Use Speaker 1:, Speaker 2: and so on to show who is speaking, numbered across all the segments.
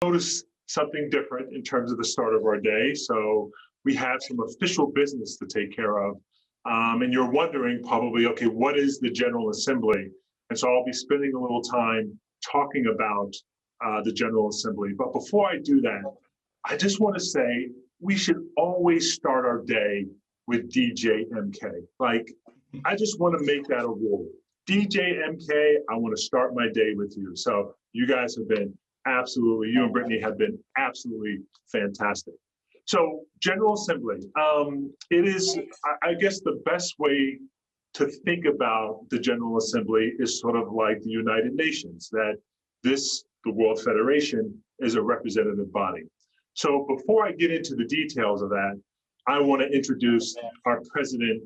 Speaker 1: notice something different in terms of the start of our day. So we have some official business to take care of. And you're wondering probably, okay, what is the General Assembly? And so I'll be spending a little time talking about the General Assembly. But before I do that, I just want to say we should always start our day with DJMK. Like, I just want to make that a rule. DJMK, I want to start my day with you. So you guys have been absolutely, you and Brittany have been absolutely fantastic. So General Assembly, it is, I guess the best way to think about the General Assembly is sort of like the United Nations, that this, the World Federation, is a representative body. So before I get into the details of that, I want to introduce our president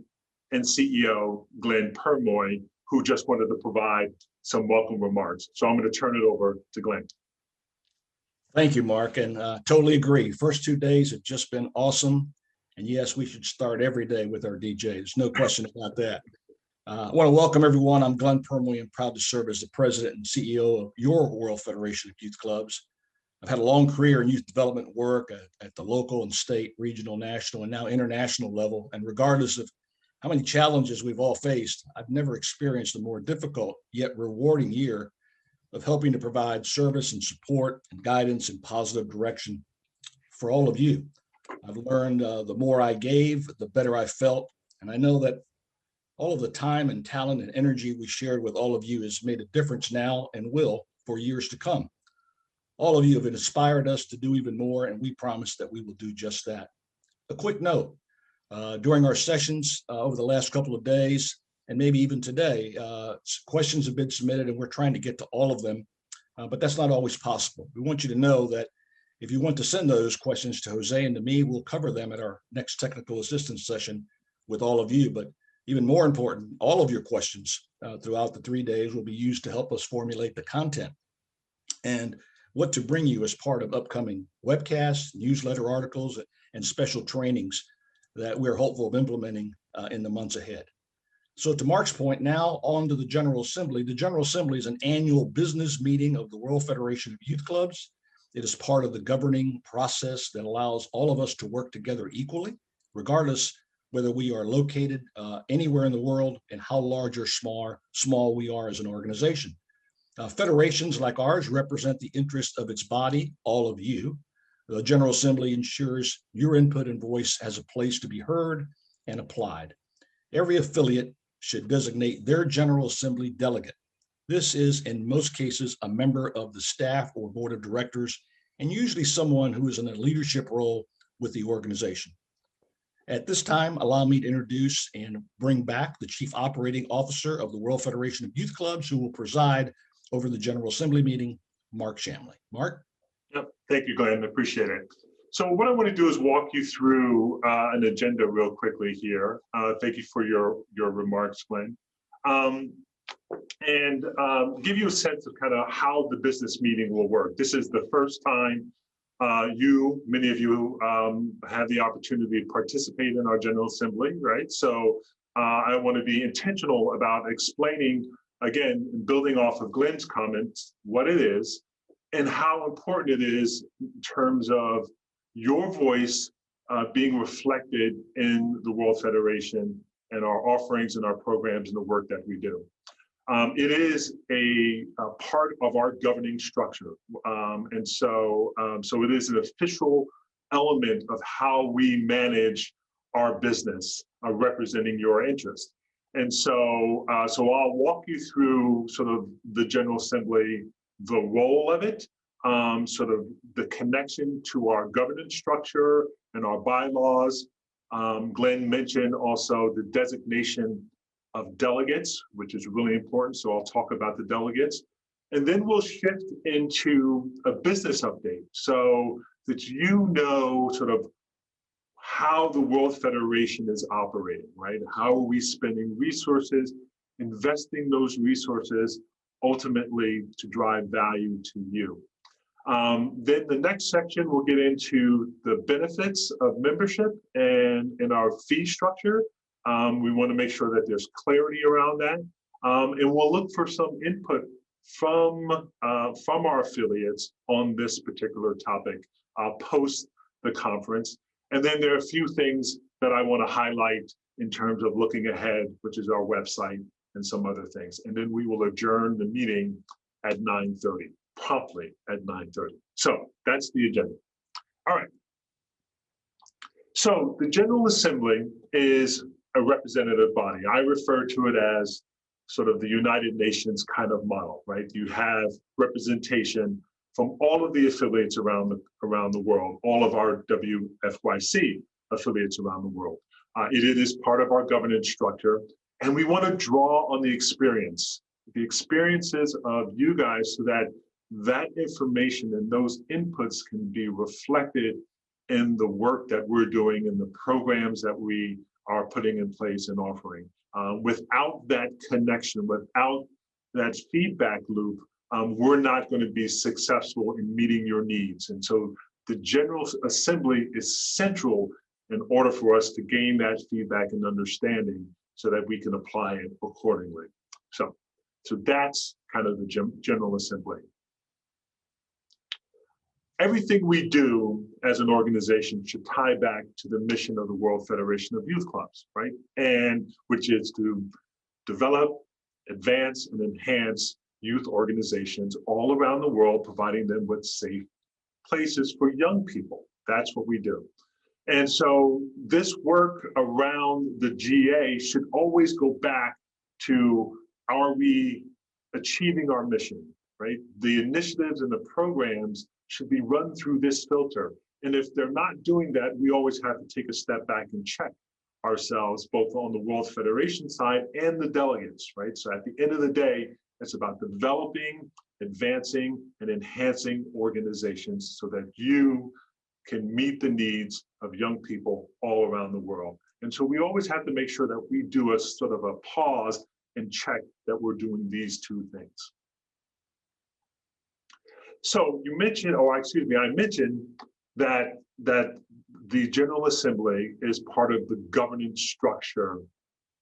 Speaker 1: and CEO, Glenn Permoy, who just wanted to provide some welcome remarks. So I'm going to turn it over to Glenn.
Speaker 2: Thank you, Mark, and totally agree. First 2 days have just been awesome. And yes, we should start every day with our DJ. There's no question about that. I want to welcome everyone. I'm Glenn Permoy. I'm proud to serve as the president and CEO of your World Federation of Youth Clubs. I've had a long career in youth development work at the local and state, regional, national, and now international level. And regardless of how many challenges we've all faced, I've never experienced a more difficult yet rewarding year of helping to provide service and support and guidance and positive direction for all of you. I've learned the more I gave, the better I felt. And I know that all of the time and talent and energy we shared with all of you has made a difference now and will for years to come. All of you have inspired us to do even more, and we promise that we will do just that. A quick note, during our sessions over the last couple of days, and maybe even today, questions have been submitted and we're trying to get to all of them, but that's not always possible. We want you to know that if you want to send those questions to Jose and to me, we'll cover them at our next technical assistance session with all of you. But even more important, all of your questions throughout the 3 days will be used to help us formulate the content and what to bring you as part of upcoming webcasts, newsletter articles, and special trainings that we're hopeful of implementing in the months ahead. So to Mark's point, now on to the General Assembly. The General Assembly is an annual business meeting of the World Federation of Youth Clubs. It is part of the governing process that allows all of us to work together equally, regardless whether we are located anywhere in the world and how large or small we are as an organization. Federations like ours represent the interest of its body, all of you. The General Assembly ensures your input and voice has a place to be heard and applied. Every affiliate should designate their General Assembly delegate. This is, in most cases, a member of the staff or board of directors, and usually someone who is in a leadership role with the organization. At this time, allow me to introduce and bring back the Chief Operating Officer of the World Federation of Youth Clubs, who will preside over the General Assembly meeting, Mark Shamley. Mark?
Speaker 1: Yep. Thank you, Glenn. Appreciate it. So what I want to do is walk you through an agenda real quickly here. Thank you for your remarks, Glenn. And give you a sense of kind of how the business meeting will work. This is the first time many of you have the opportunity to participate in our General Assembly, right? So I want to be intentional about explaining, again, building off of Glenn's comments, what it is and how important it is in terms of your voice being reflected in the World Federation and our offerings and our programs and the work that we do. It is a part of our governing structure. And so it is an official element of how we manage our business, representing your interest. And so I'll walk you through sort of the General Assembly, the role of it, sort of the connection to our governance structure and our bylaws. Glenn mentioned also the designation of delegates, which is really important. So I'll talk about the delegates. And then we'll shift into a business update so that you know sort of how the World Federation is operating, right? How are we spending resources, investing those resources ultimately to drive value to you. Then the next section, we'll get into the benefits of membership and in our fee structure. We want to make sure that there's clarity around that. And we'll look for some input from our affiliates on this particular topic post the conference. And then there are a few things that I want to highlight in terms of looking ahead, which is our website and some other things. And then we will adjourn the meeting at 9:30, promptly at 9:30. So that's the agenda. All right. So the General Assembly is a representative body. I refer to it as sort of the United Nations kind of model, right? You have representation from all of the affiliates around the world, all of our WFYC affiliates around the world. It is part of our governance structure, and we want to draw on the experiences of you guys so that that information and those inputs can be reflected in the work that we're doing and the programs that we are putting in place and offering. Without that connection, without that feedback loop, we're not going to be successful in meeting your needs. And so the General Assembly is central in order for us to gain that feedback and understanding so that we can apply it accordingly. So that's kind of the General Assembly. Everything we do as an organization should tie back to the mission of the World Federation of Youth Clubs, right? And which is to develop, advance, and enhance youth organizations all around the world, providing them with safe places for young people. That's what we do. And so this work around the GA should always go back to, are we achieving our mission, right? The initiatives and the programs should be run through this filter. And if they're not doing that, we always have to take a step back and check ourselves, both on the World Federation side and the delegates, right? So at the end of the day, it's about developing, advancing, and enhancing organizations so that you can meet the needs of young people all around the world. And so we always have to make sure that we do a sort of a pause and check that we're doing these two things. So you mentioned, I mentioned that the General Assembly is part of the governance structure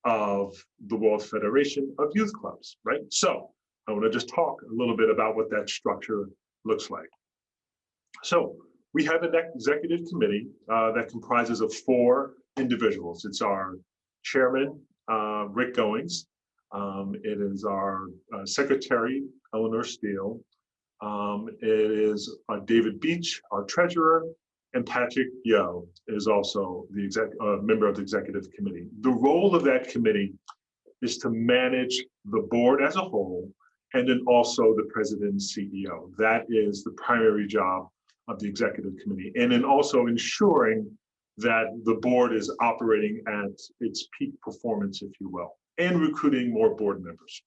Speaker 1: of the World Federation of Youth Clubs, right? So I want to just talk a little bit about what that structure looks like. So we have an executive committee that comprises of 4 individuals. It's our chairman, Rick Goings. It is our secretary, Eleanor Steele. It is David Beach, our treasurer, and Patrick Yo is also the member of the executive committee. The role of that committee is to manage the board as a whole, and then also the president and CEO. That is the primary job of the executive committee. And then also ensuring that the board is operating at its peak performance, if you will, and recruiting more board members.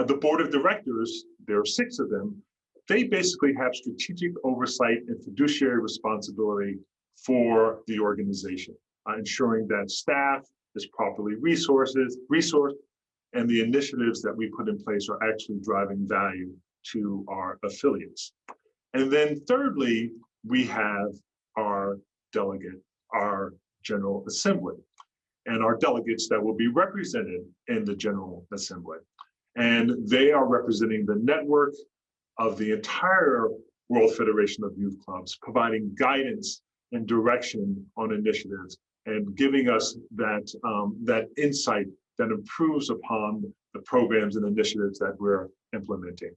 Speaker 1: The board of directors, there are 6 of them, they basically have strategic oversight and fiduciary responsibility for the organization, ensuring that staff is properly resourced, and the initiatives that we put in place are actually driving value to our affiliates. And then thirdly, we have our delegate, our General Assembly, and our delegates that will be represented in the General Assembly. And they are representing the network of the entire World Federation of Youth Clubs, providing guidance and direction on initiatives and giving us that insight that improves upon the programs and initiatives that we're implementing.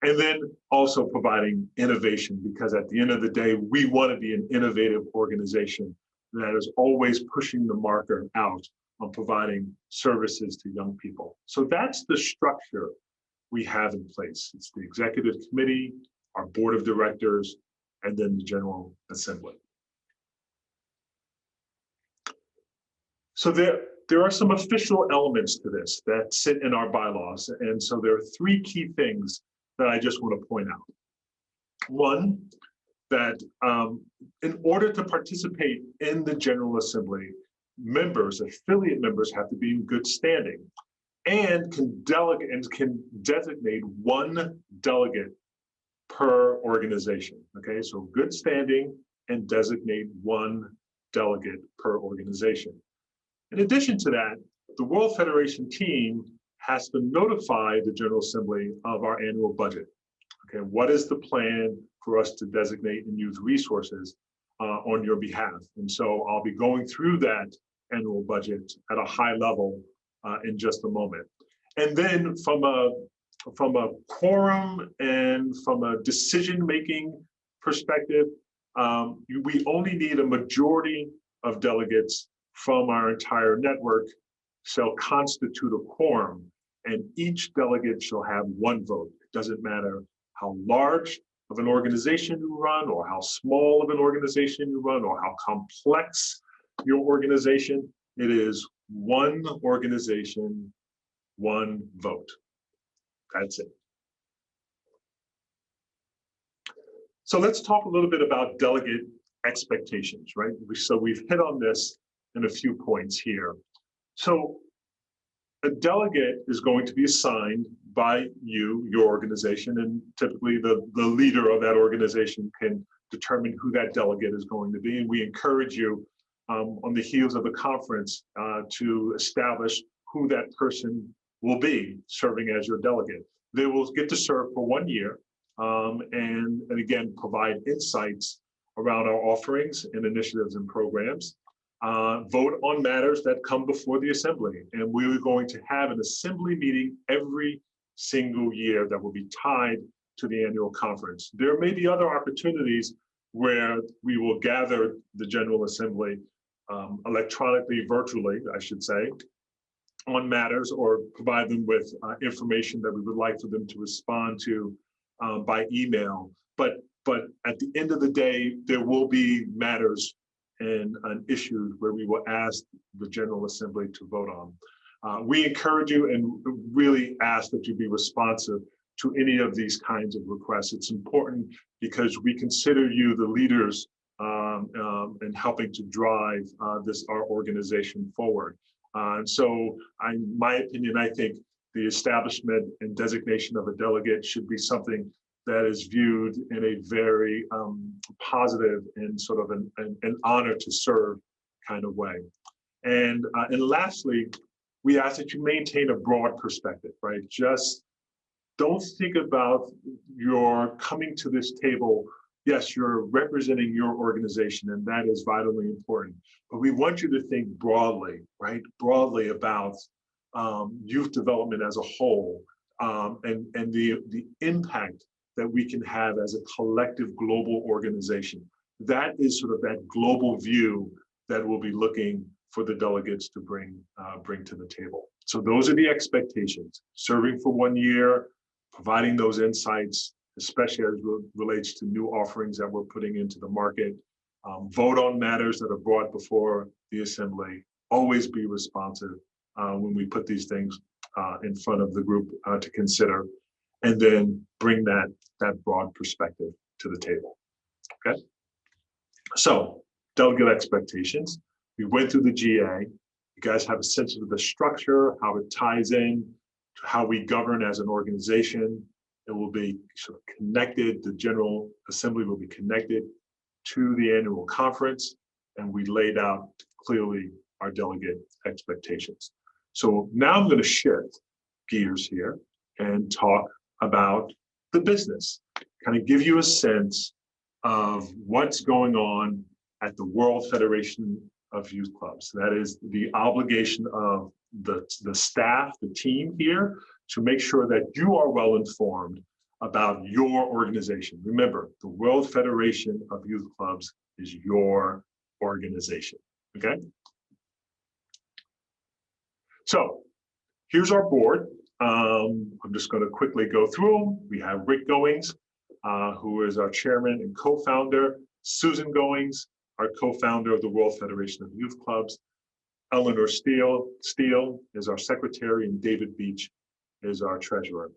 Speaker 1: And then also providing innovation, because at the end of the day, we want to be an innovative organization that is always pushing the marker out on providing services to young people. So that's the structure we have in place. It's the executive committee, our board of directors, and then the General Assembly. So there are some official elements to this that sit in our bylaws. And so there are 3 key things that I just want to point out. One, that in order to participate in the General Assembly, affiliate members have to be in good standing and can designate 1 delegate per organization. Okay, so good standing and designate 1 delegate per organization. In addition to that, the World Federation team has to notify the General Assembly of our annual budget. Okay, what is the plan for us to designate and use resources on your behalf? And so I'll be going through that annual budget at a high level in just a moment. And then from a quorum and from a decision-making perspective, we only need a majority of delegates from our entire network shall constitute a quorum, and each delegate shall have one vote. It doesn't matter how large of an organization you run, or how small of an organization you run, or how complex your organization. It is one organization, one vote. That's it. So let's talk a little bit about delegate expectations, right? So we've hit on this in a few points here. So a delegate is going to be assigned by you, your organization, and typically the leader of that organization can determine who that delegate is going to be. And we encourage you on the heels of the conference to establish who that person will be serving as your delegate. They will get to serve for 1 year and again, provide insights around our offerings and initiatives and programs. Vote on matters that come before the assembly. And we're going to have an assembly meeting every single year that will be tied to the annual conference. There may be other opportunities where we will gather the General Assembly electronically, virtually, I should say, on matters, or provide them with information that we would like for them to respond to by email. But at the end of the day, there will be matters and issues where we will ask the General Assembly to vote on. We encourage you and really ask that you be responsive to any of these kinds of requests. It's important because we consider you the leaders in helping to drive our organization forward. And so, in my opinion, I think the establishment and designation of a delegate should be something that is viewed in a very positive and sort of an honor to serve kind of way. And lastly, we ask that you maintain a broad perspective, right? Just don't think about your coming to this table. Yes, you're representing your organization, and that is vitally important. But we want you to think broadly, right? Broadly about youth development as a whole, and the impact that we can have as a collective global organization. That is sort of that global view that we'll be looking for the delegates to bring to the table. So those are the expectations: serving for 1 year, providing those insights, especially as it relates to new offerings that we're putting into the market. Vote on matters that are brought before the assembly. Always be responsive when we put these things in front of the group to consider, and then bring that broad perspective to the table. Okay. So delegate expectations. We went through the GA. You guys have a sense of the structure, how it ties in to how we govern as an organization. It will be sort of connected. The General Assembly will be connected to the annual conference, and we laid out clearly our delegate expectations. So now I'm going to shift gears here and talk about the business, kind of give you a sense of what's going on at the World Federation of Youth Clubs. That is the obligation of the staff, the team here, to make sure that you are well informed about your organization. Remember, the World Federation of Youth Clubs is your organization, okay? So here's our board. I'm just going to quickly go through them. We have Rick Goings, who is our chairman and co-founder, Susan Goings, our co-founder of the World Federation of Youth Clubs, Eleanor Steele is our secretary, and David Beach is our treasurer.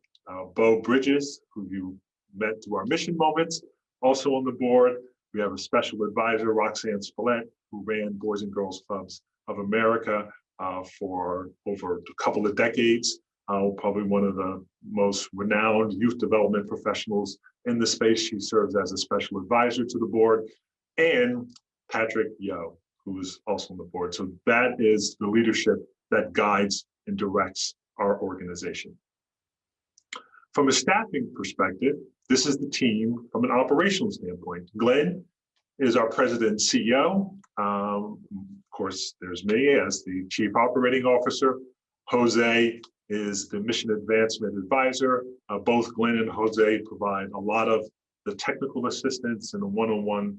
Speaker 1: Bo Bridges, who you met through our mission moments, also on the board. We have a special advisor, Roxanne Spillett, who ran Boys and Girls Clubs of America for over a couple of decades. Probably one of the most renowned youth development professionals in the space. She serves as a special advisor to the board. And Patrick Yo, who is also on the board. So that is the leadership that guides and directs our organization. From a staffing perspective, this is the team from an operational standpoint. Glenn is our president and CEO. Of course, there's me as the chief operating officer. Jose is the mission advancement advisor. Both Glenn and Jose provide a lot of the technical assistance and the one-on-one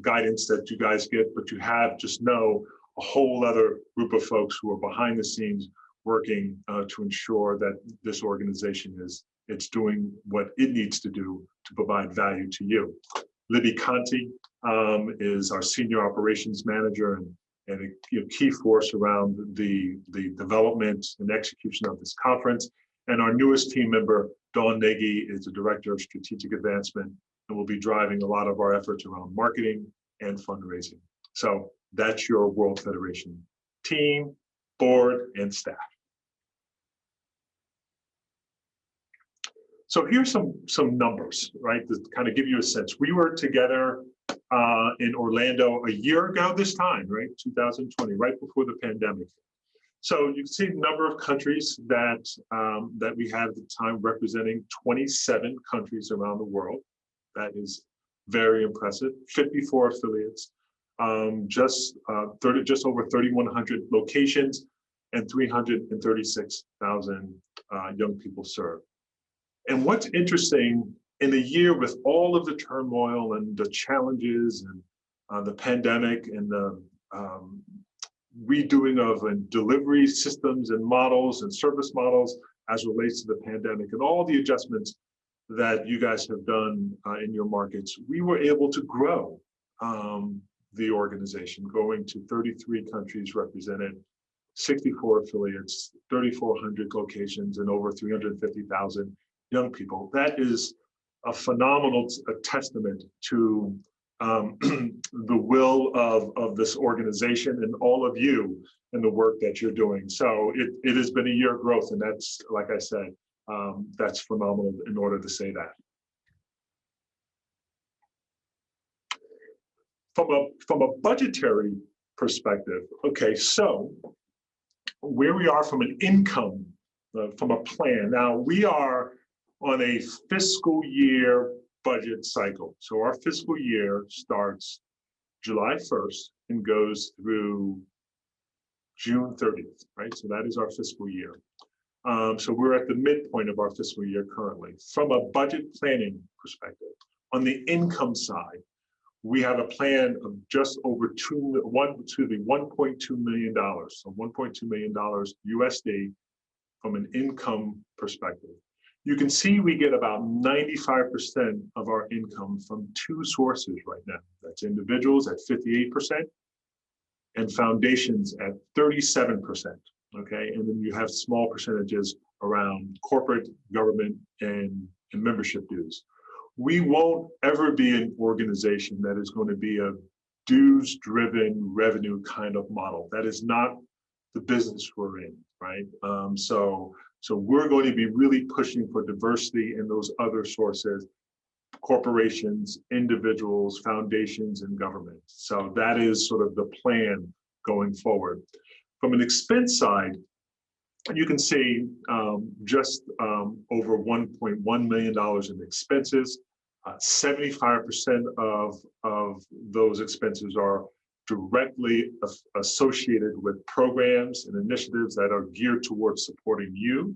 Speaker 1: guidance that you guys get, but you have just know a whole other group of folks who are behind the scenes working to ensure that this organization it's doing what it needs to do to provide value to you. Libby Conti is our senior operations manager and a key force around the development and execution of this conference. And our newest team member, Dawn Nagy, is the director of strategic advancement and will be driving a lot of our efforts around marketing and fundraising. So that's your World Federation team, board, and staff. So here's some numbers, right, to kind of give you a sense. We were together in Orlando a year ago this time, right, 2020, right before the pandemic. So you can see the number of countries that we had at the time, representing 27 countries around the world. That is very impressive. 54 affiliates, just over 3,100 locations, and 336,000 young people served. And what's interesting, in a year with all of the turmoil and the challenges and the pandemic and the redoing of and delivery systems and models and service models as relates to the pandemic and all the adjustments that you guys have done in your markets, we were able to grow the organization, going to 33 countries represented, 64 affiliates, 3,400 locations, and over 350,000 young people. That is a phenomenal testament to the will of this organization and all of you and the work that you're doing. So it has been a year of growth, and that's, like I said, that's phenomenal in order to say that. From a budgetary perspective, okay, so where we are from an income, from a plan. Now, we are on a fiscal year budget cycle. So our fiscal year starts July 1st and goes through June 30th, right? So that is our fiscal year. So we're at the midpoint of our fiscal year currently. From a budget planning perspective, on the income side, we have a plan of just over $1.2 million, so $1.2 million USD from an income perspective. You can see we get about 95% of our income from two sources right now. That's individuals at 58% and foundations at 37%, okay? And then you have small percentages around corporate, government, and membership dues. We won't ever be an organization that is going to be a dues-driven revenue kind of model. That is not the business we're in, right? So we're going to be really pushing for diversity in those other sources, corporations, individuals, foundations, and government. So that is sort of the plan going forward. From an expense side, you can see just over $1.1 million in expenses. 75% of those expenses are directly associated with programs and initiatives that are geared towards supporting you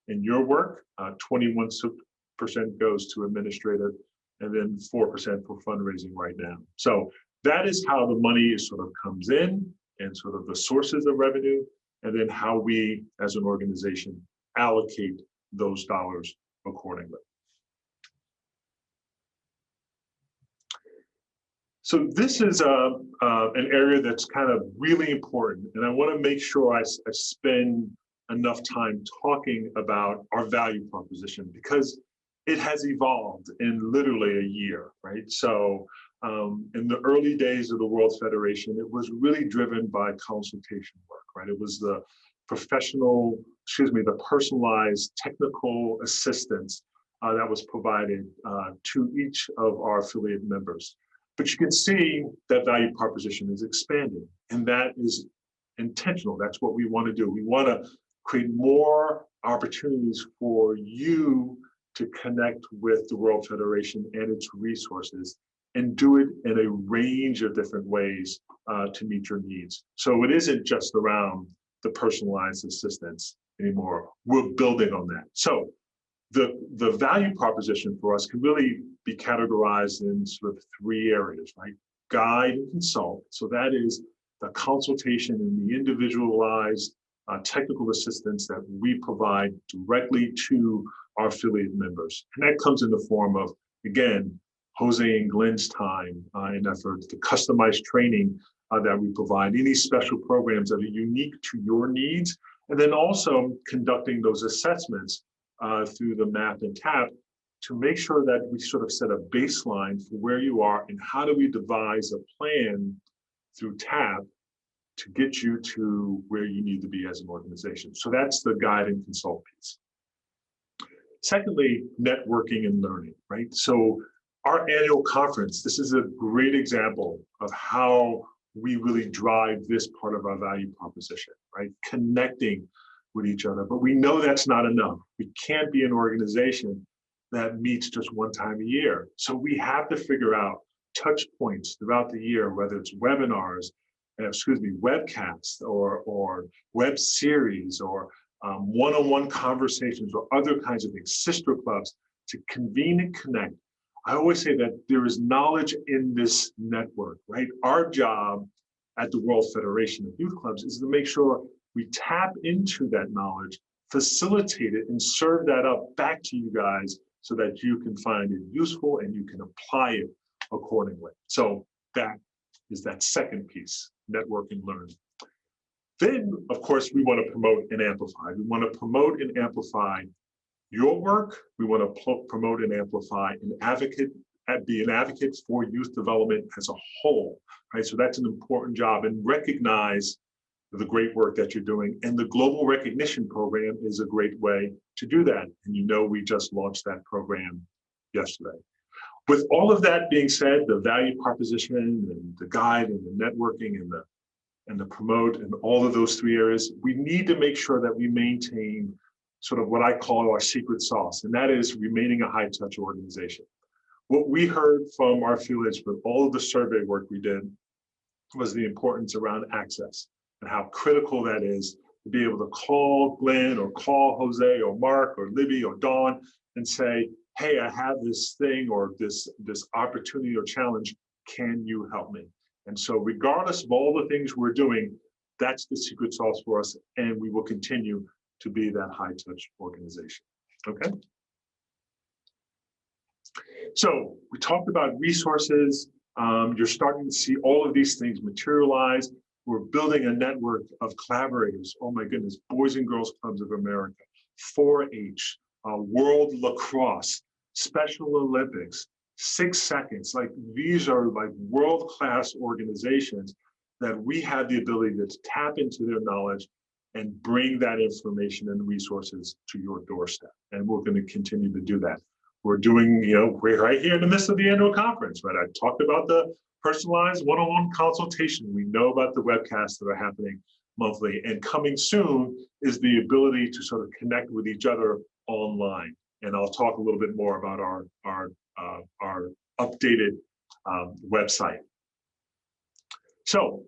Speaker 1: in your work. 21% goes to administrative, and then 4% for fundraising right now. So that is how the money is sort of comes in and sort of the sources of revenue, and then how we as an organization allocate those dollars accordingly. So this is an area that's kind of really important, and I want to make sure I spend enough time talking about our value proposition, because it has evolved in literally a year, right? So in the early days of the World Federation, it was really driven by consultation work, right? It was the the personalized technical assistance that was provided to each of our affiliate members. But you can see that value proposition is expanding, and that is intentional. That's what we want to do. We want to create more opportunities for you to connect with the World Federation and its resources, and do it in a range of different ways to meet your needs. So it isn't just around the personalized assistance anymore. We're building on that. So the value proposition for us can really be categorized in sort of three areas, right? Guide and consult. So that is the consultation and the individualized technical assistance that we provide directly to our affiliate members. And that comes in the form of, again, Jose and Glenn's time and effort, the customized training that we provide, any special programs that are unique to your needs, and then also conducting those assessments through the MAP and TAP to make sure that we sort of set a baseline for where you are and how do we devise a plan through TAP to get you to where you need to be as an organization. So that's the guide and consult piece. Secondly, networking and learning, right? So our annual conference, this is a great example of how we really drive this part of our value proposition, right? Connecting with each other. But we know that's not enough. We can't be an organization that meets just one time a year. So we have to figure out touch points throughout the year, whether it's webinars, webcasts or web series or one-on-one conversations or other kinds of things, sister clubs, to convene and connect. I always say that there is knowledge in this network, right? Our job at the World Federation of Youth Clubs is to make sure we tap into that knowledge, facilitate it, and serve that up back to you guys so that you can find it useful and you can apply it accordingly. So that is that second piece, network and learn. Then, of course, we want to promote and amplify. We want to promote and amplify your work. We want to promote and amplify be an advocate for youth development as a whole, right? So that's an important job, and recognize the great work that you're doing. And the Global Recognition Program is a great way to do that. And you know, we just launched that program yesterday. With all of that being said, the value proposition and the guide and the networking and the promote and all of those three areas, we need to make sure that we maintain sort of what I call our secret sauce, and that is remaining a high-touch organization. What we heard from our affiliates with all of the survey work we did was the importance around access and how critical that is to be able to call Glenn or call Jose or Mark or Libby or Dawn and say, hey, I have this thing or this opportunity or challenge, can you help me? And so regardless of all the things we're doing, that's the secret sauce for us, and we will continue to be that high-touch organization, okay? So we talked about resources. You're starting to see all of these things materialize. We're building a network of collaborators. Oh my goodness, Boys and Girls Clubs of America, 4-H, World Lacrosse, Special Olympics, 6 Seconds. Like, these are like world-class organizations that we have the ability to tap into their knowledge and bring that information and resources to your doorstep. And we're going to continue to do that. We're doing, we're right here in the midst of the annual conference, right? I talked about the personalized one-on-one consultation. We know about the webcasts that are happening monthly, and coming soon is the ability to sort of connect with each other online. And I'll talk a little bit more about our updated website. So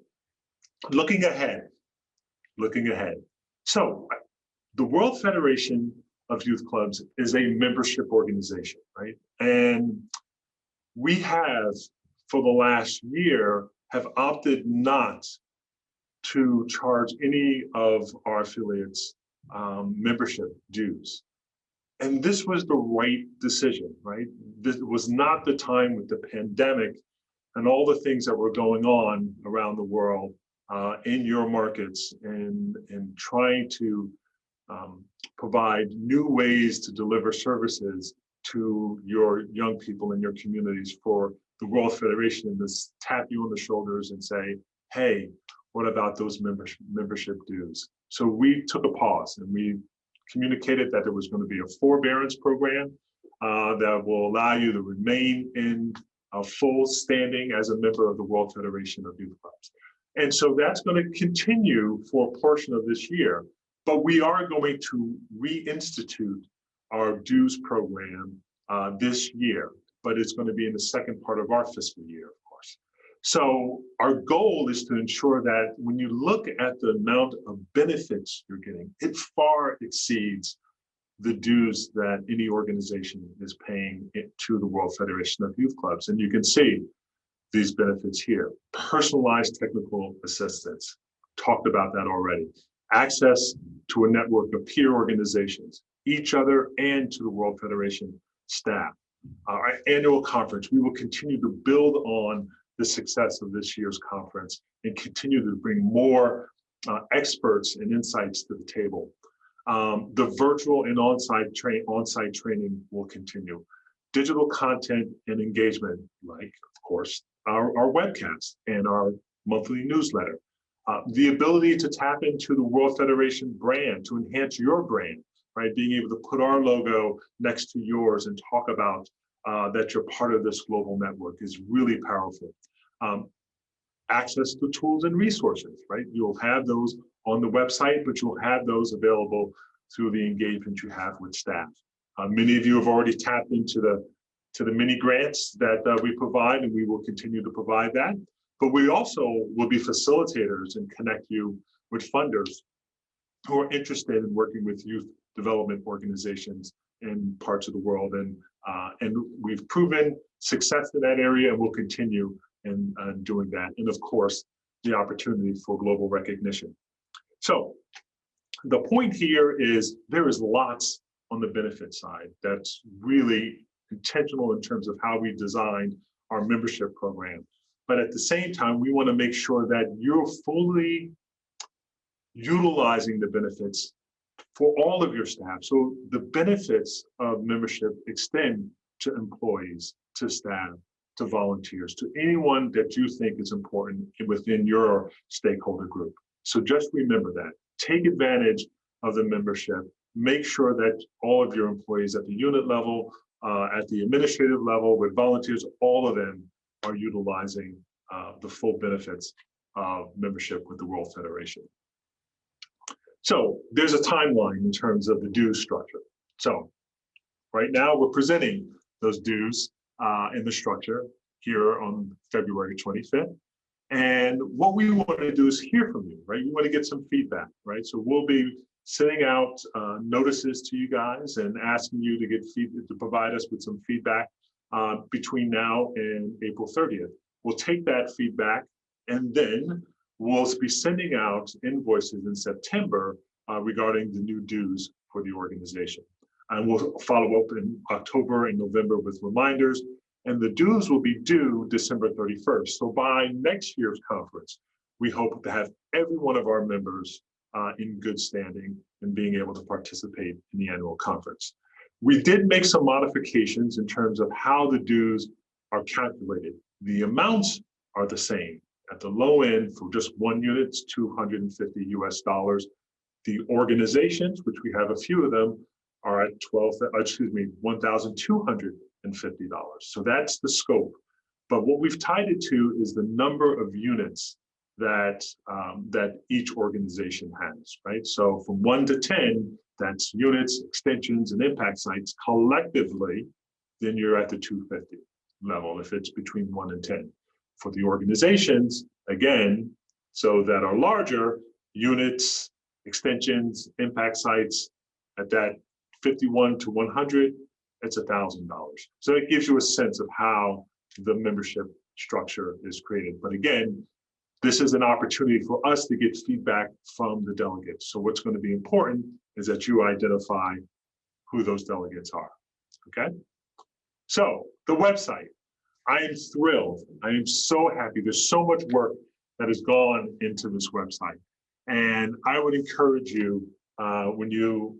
Speaker 1: looking ahead. So the World Federation of Youth Clubs is a membership organization, right? And we have, for the last year, have opted not to charge any of our affiliates membership dues. And this was the right decision, right? This was not the time with the pandemic and all the things that were going on around the world in your markets, and trying to provide new ways to deliver services to your young people in your communities, for the World Federation to tap you on the shoulders and say, hey, what about those membership dues? So we took a pause and we communicated that there was going to be a forbearance program that will allow you to remain in a full standing as a member of the World Federation of Youth Clubs. And so that's going to continue for a portion of this year. But we are going to reinstitute our dues program this year, but it's going to be in the second part of our fiscal year, of course. So our goal is to ensure that when you look at the amount of benefits you're getting, it far exceeds the dues that any organization is paying to the World Federation of Youth Clubs. And you can see these benefits here. Personalized technical assistance, talked about that already. Access to a network of peer organizations, each other and to the World Federation staff. Our annual conference, we will continue to build on the success of this year's conference and continue to bring more experts and insights to the table. The virtual and on-site training will continue. Digital content and engagement, like, of course, our webcast and our monthly newsletter. The ability to tap into the World Federation brand, to enhance your brand, right? Being able to put our logo next to yours and talk about that you're part of this global network is really powerful. Access to tools and resources, right? You'll have those on the website, but you'll have those available through the engagement you have with staff. Many of you have already tapped into the mini grants that we provide, and we will continue to provide that. But we also will be facilitators and connect you with funders who are interested in working with youth development organizations in parts of the world. And we've proven success in that area, and we'll continue in doing that. And of course, the opportunity for global recognition. So the point here is there is lots on the benefit side that's really intentional in terms of how we designed our membership program. But at the same time, we want to make sure that you're fully utilizing the benefits for all of your staff. So the benefits of membership extend to employees, to staff, to volunteers, to anyone that you think is important within your stakeholder group. So just remember that. Take advantage of the membership. Make sure that all of your employees at the unit level, at the administrative level, with volunteers, all of them are utilizing the full benefits of membership with the World Federation. So there's a timeline in terms of the dues structure. So right now we're presenting those dues in the structure here on February 25th. And what we want to do is hear from you, right? You want to get some feedback, right? So we'll be sending out notices to you guys and asking you to to provide us with some feedback between now and April 30th. We'll take that feedback, and then we'll be sending out invoices in September regarding the new dues for the organization. And we'll follow up in October and November with reminders, and the dues will be due December 31st. So by next year's conference, we hope to have every one of our members in good standing and being able to participate in the annual conference. We did make some modifications in terms of how the dues are calculated. The amounts are the same. At the low end, for just one unit, it's $250 US. The organizations, which we have a few of them, are at $1,250. So that's the scope. But what we've tied it to is the number of units that each organization has, right? So from 1 to 10, that's units, extensions, and impact sites collectively, then you're at the 250 level if it's between 1 and 10. For the organizations, again, so that are larger, units, extensions, impact sites, at that 51 to 100, it's $1,000. So it gives you a sense of how the membership structure is created. But again, this is an opportunity for us to get feedback from the delegates. So what's going to be important is that you identify who those delegates are, okay? So the website, I am thrilled. I am so happy. There's so much work that has gone into this website. And I would encourage you, when you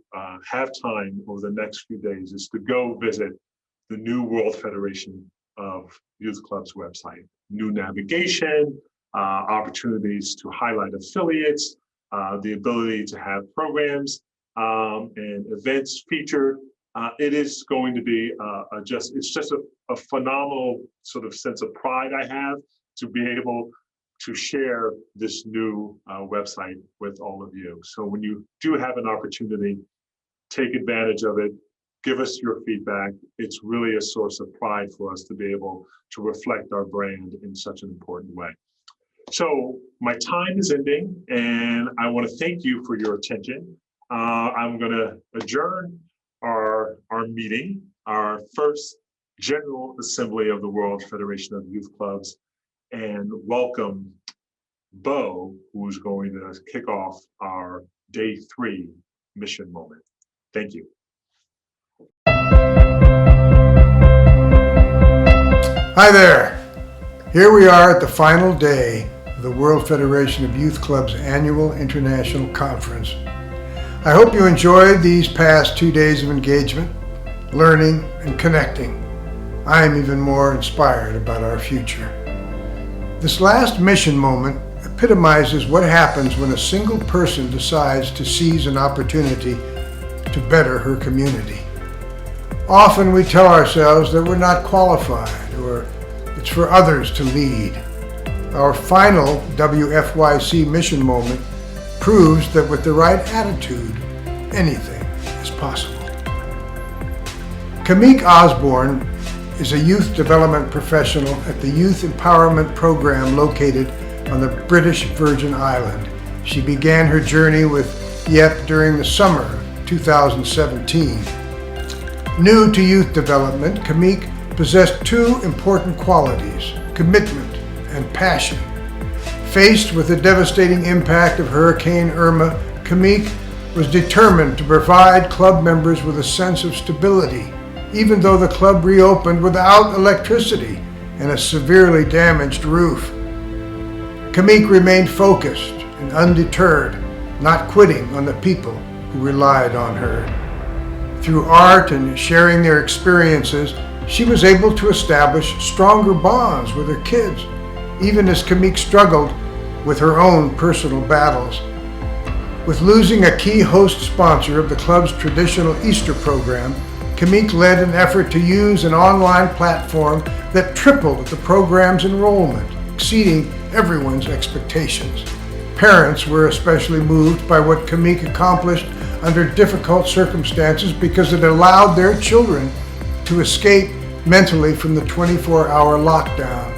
Speaker 1: have time over the next few days, is to go visit the new World Federation of Youth Clubs website. New navigation, opportunities to highlight affiliates, the ability to have programs and events featured. It is going to be it's just a phenomenal sort of sense of pride I have to be able to share this new website with all of you. So when you do have an opportunity, take advantage of it. Give us your feedback. It's really a source of pride for us to be able to reflect our brand in such an important way. So my time is ending, and I want to thank you for your attention. I'm going to adjourn our meeting, our first General Assembly of the World Federation of Youth Clubs, and welcome Bo, who's going to kick off our Day 3 mission moment. Thank you.
Speaker 3: Hi there. Here we are at the final day of the World Federation of Youth Clubs Annual International Conference. I hope you enjoyed these past 2 days of engagement, learning, and connecting. I am even more inspired about our future. This last mission moment epitomizes what happens when a single person decides to seize an opportunity to better her community. Often we tell ourselves that we're not qualified or it's for others to lead. Our final WFYC mission moment proves that with the right attitude, anything is possible. Camille Osborne is a youth development professional at the Youth Empowerment Program located on the British Virgin Island. She began her journey with YEP during the summer of 2017. New to youth development, Camille possessed two important qualities: commitment and passion. Faced with the devastating impact of Hurricane Irma, Camille was determined to provide club members with a sense of stability, even though the club reopened without electricity and a severely damaged roof. Camille remained focused and undeterred, not quitting on the people who relied on her. Through art and sharing their experiences, she was able to establish stronger bonds with her kids, even as Camille struggled with her own personal battles. With losing a key host sponsor of the club's traditional Easter program, Camille led an effort to use an online platform that tripled the program's enrollment, exceeding everyone's expectations. Parents were especially moved by what Camille accomplished under difficult circumstances because it allowed their children to escape mentally from the 24-hour lockdown.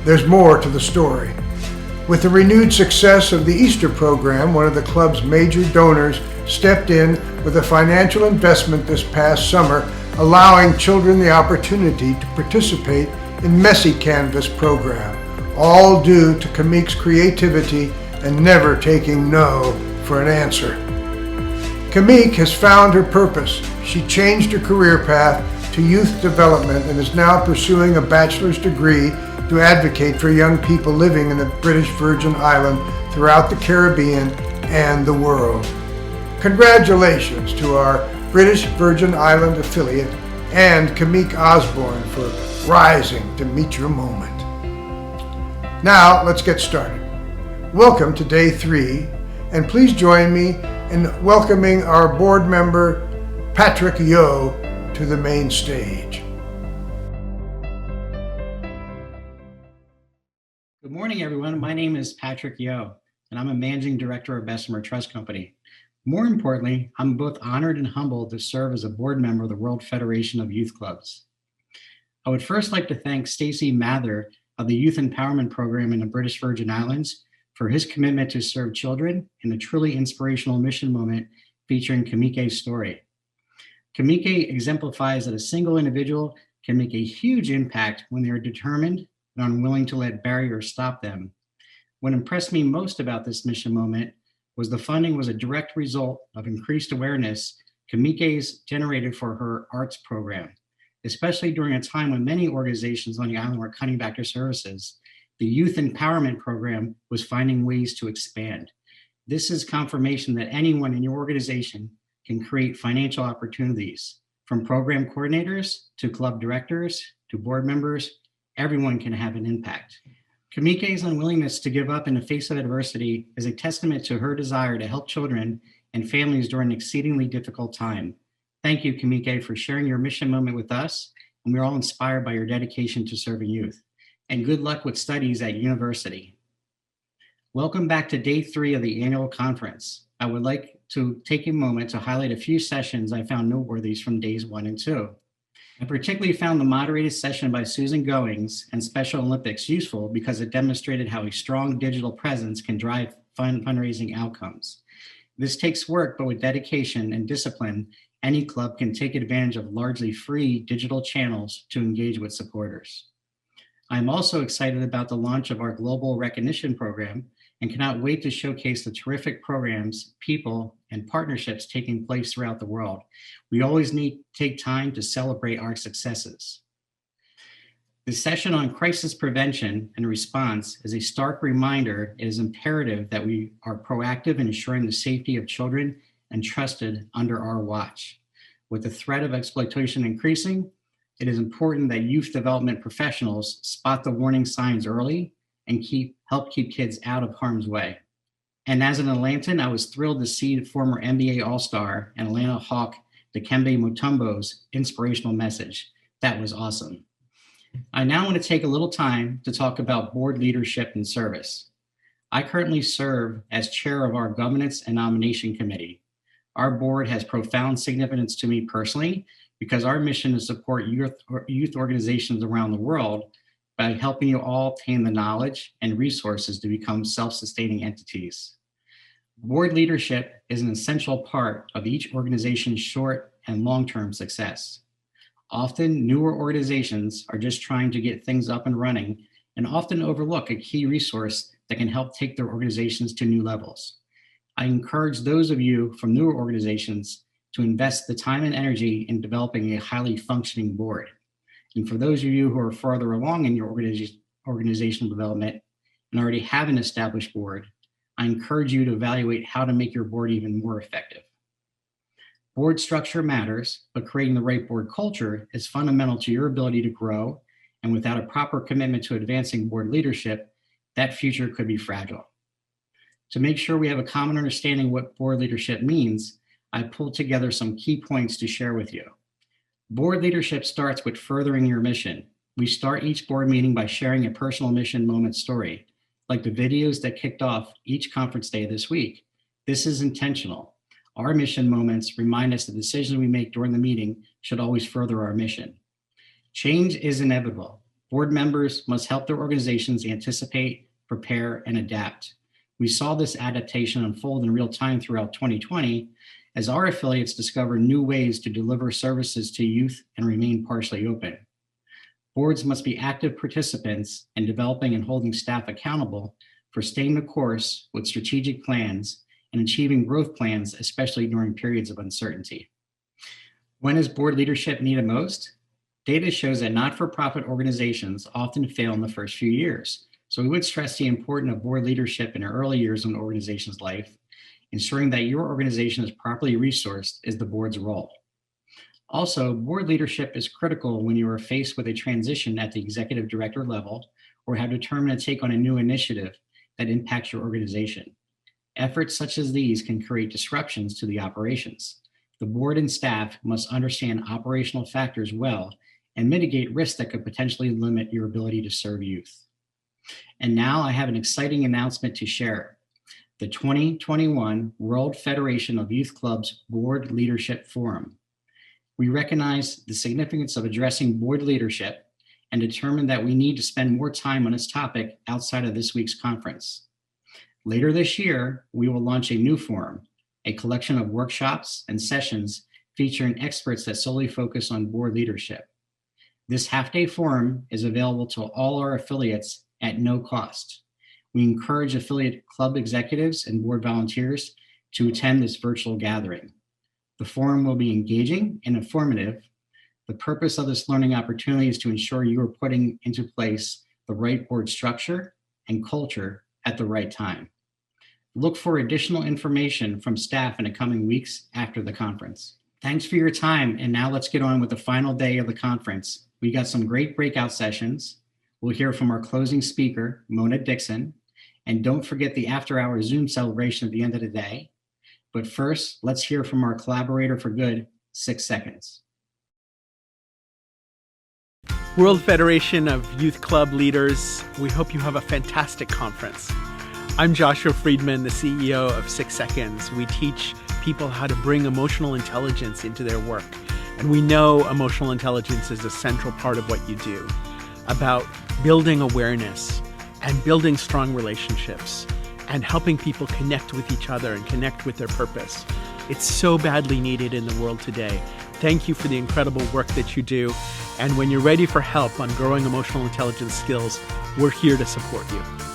Speaker 3: There's more to the story. With the renewed success of the Easter program, one of the club's major donors stepped in with a financial investment this past summer, allowing children the opportunity to participate in Messy Canvas program, all due to Camille's creativity and never taking no for an answer. Camille has found her purpose. She changed her career path to youth development and is now pursuing a bachelor's degree to advocate for young people living in the British Virgin Island throughout the Caribbean and the world. Congratulations to our British Virgin Island affiliate and Camille Osborne for rising to meet your moment. Now let's get started. Welcome to Day 3, and please join me in welcoming our board member, Patrick Yo, to the main stage.
Speaker 4: Good morning, everyone. My name is Patrick Yo, and I'm a managing director of Bessemer Trust Company. More importantly, I'm both honored and humbled to serve as a board member of the World Federation of Youth Clubs. I would first like to thank Stacey Mather of the Youth Empowerment Program in the British Virgin Islands for his commitment to serve children in a truly inspirational mission moment featuring Camille's story. Camille exemplifies that a single individual can make a huge impact when they are determined and unwilling to let barriers stop them. What impressed me most about this mission moment was the funding was a direct result of increased awareness Camille's generated for her arts program, especially during a time when many organizations on the island were cutting back their services. The Youth Empowerment Program was finding ways to expand. This is confirmation that anyone in your organization can create financial opportunities. From program coordinators to club directors to board members, everyone can have an impact. Camille's unwillingness to give up in the face of adversity is a testament to her desire to help children and families during an exceedingly difficult time. Thank you, Camille, for sharing your mission moment with us, and we're all inspired by your dedication to serving youth. And good luck with studies at university. Welcome back to day 3 of the annual conference. I would like to take a moment to highlight a few sessions I found noteworthy from days 1 and 2. I particularly found the moderated session by Susan Goings and Special Olympics useful because it demonstrated how a strong digital presence can drive fundraising outcomes. This takes work, but with dedication and discipline, any club can take advantage of largely free digital channels to engage with supporters. I'm also excited about the launch of our Global Recognition Program and cannot wait to showcase the terrific programs, people, and partnerships taking place throughout the world. We always need to take time to celebrate our successes. The session on crisis prevention and response is a stark reminder it is imperative that we are proactive in ensuring the safety of children entrusted under our watch. With the threat of exploitation increasing, it is important that youth development professionals spot the warning signs early and help keep kids out of harm's way. And as an Atlantan, I was thrilled to see former NBA All-Star and Atlanta Hawk Dikembe Mutombo's inspirational message. That was awesome. I now want to take a little time to talk about board leadership and service. I currently serve as chair of our Governance and Nomination Committee. Our board has profound significance to me personally because our mission is to support youth organizations around the world by helping you all obtain the knowledge and resources to become self-sustaining entities. Board leadership is an essential part of each organization's short and long-term success. Often, newer organizations are just trying to get things up and running and often overlook a key resource that can help take their organizations to new levels. I encourage those of you from newer organizations to invest the time and energy in developing a highly functioning board. And for those of you who are farther along in your organizational development and already have an established board, I encourage you to evaluate how to make your board even more effective. Board structure matters, but creating the right board culture is fundamental to your ability to grow, and without a proper commitment to advancing board leadership, that future could be fragile. To make sure we have a common understanding what board leadership means, I pulled together some key points to share with you. Board leadership starts with furthering your mission. We start each board meeting by sharing a personal mission moment story, like the videos that kicked off each conference day this week. This is intentional. Our mission moments remind us the decisions we make during the meeting should always further our mission. Change is inevitable. Board members must help their organizations anticipate, prepare, and adapt. We saw this adaptation unfold in real time throughout 2020 as our affiliates discover new ways to deliver services to youth and remain partially open. Boards must be active participants in developing and holding staff accountable for staying the course with strategic plans and achieving growth plans, especially during periods of uncertainty. When is board leadership needed most? Data shows that not-for-profit organizations often fail in the first few years. So we would stress the importance of board leadership in the early years of an organization's life. Ensuring that your organization is properly resourced is the board's role. Also, board leadership is critical when you are faced with a transition at the executive director level or have determined to take on a new initiative that impacts your organization. Efforts such as these can create disruptions to the operations. The board and staff must understand operational factors well and mitigate risks that could potentially limit your ability to serve youth. And now I have an exciting announcement to share. The 2021 World Federation of Youth Clubs Board Leadership Forum. We recognize the significance of addressing board leadership and determined that we need to spend more time on this topic outside of this week's conference. Later this year, we will launch a new forum, a collection of workshops and sessions featuring experts that solely focus on board leadership. This half-day forum is available to all our affiliates at no cost. We encourage affiliate club executives and board volunteers to attend this virtual gathering. The forum will be engaging and informative. The purpose of this learning opportunity is to ensure you are putting into place the right board structure and culture at the right time. Look for additional information from staff in the coming weeks after the conference. Thanks for your time, and now let's get on with the final day of the conference. We got some great breakout sessions. We'll hear from our closing speaker, Mona Dixon, and don't forget the after-hours Zoom celebration at the end of the day. But first, let's hear from our collaborator for good, 6 seconds.
Speaker 5: World Federation of Youth Club Leaders, we hope you have a fantastic conference. I'm Joshua Friedman, the CEO of 6 Seconds. We teach people how to bring emotional intelligence into their work. And we know emotional intelligence is a central part of what you do, about building awareness and building strong relationships and helping people connect with each other and connect with their purpose. It's so badly needed in the world today. Thank you for the incredible work that you do. And when you're ready for help on growing emotional intelligence skills, we're here to support you.